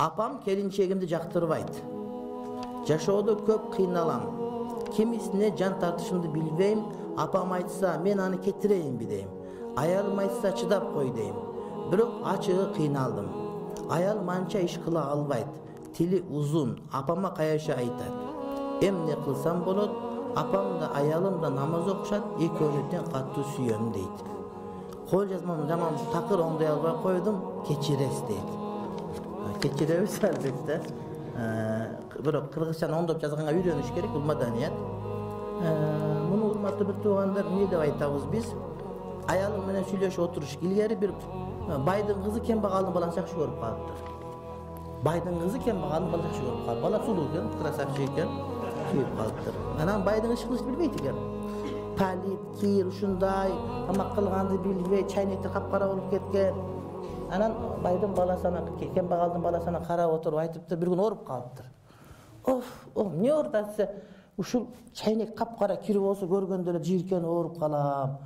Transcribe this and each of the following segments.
Apam kelinçegimdi жактырбайт. Жашоодо көп кыйналам. Кимисине жан тартышымды билбейм. Апам айтса, мен аны кетирейинби дейм. Аялым айтса, чыдап кой дейм. Бирок ачыгы кыйналдым. Аялым анча иш кыла албайт. Тили узун. Апама каяша айтат. Эмне кылсам болот? Апам да аялым да намаз окушат, экөөнү тең катуу сүйөм дейт. Кол жазмам жаман такыр оңдой албай койдум, кечирес дейт. Кечиребиз албетте. Бирок кыргызчаны оңдоп жазганга үйрөнүш керек, бул маданият. Муну урматтуу бир туугандар, эмне деп айтабыз биз? Аялым менен сүйлөшүп отуруш илгери бир байдын кызы кембагалдын баласын жакшы көрүп калыптыр. Байдын кызы кембагалдын баласын жакшы көрүп калып. Бала сулуу экен, красавчик экен, сүйүп калыптыр. Анан байдын иш кылышты билбейт экен. Палит, кир, ушундай, тамак кылганды билбей, чайнекте капкара болуп кеткен. Анан байдын баласына, кембагалдын баласына карап отуруп айтыптыр, бир күн ооруп калыптыр. Эмне ооруп атса, ушул чайнек капкара кир болсо көргөндө эле жийиркен ооруп калам.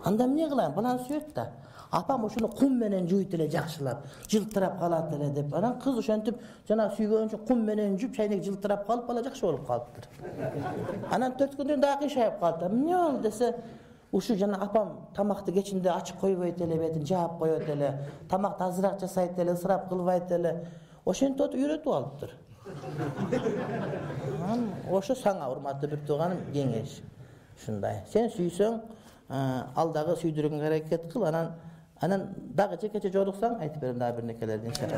Анда эмне кылайын? Баланы сүйөт да. Апам ушуну кум менен жуйт эле жакшылап, жылтырап калат эле деп. Анан кыз ошентип жана сүйгөнчө кум менен жуп, чайнек жылтырап калып, бала жакшы болуп калыптыр. Анан 4 күндөн дагы кыйшайып калды. Эмне болду десе, ушу жана апам тамакты кечинде ачык койбойт эле, бетин жаап коет эле, тамакты азыраак жасайт эле, ысырап кылбайт эле. Ошентип үйрөтүп алыптыр. Ошо саңа урматтуу бир тууганым кеңеш. Ушундай. Сен сүйсөң, ал дагы сүйдүргөнгө аракет кыл, анан дагы жекече жолуксаң айтып берем дагы бир некелерди иншалла.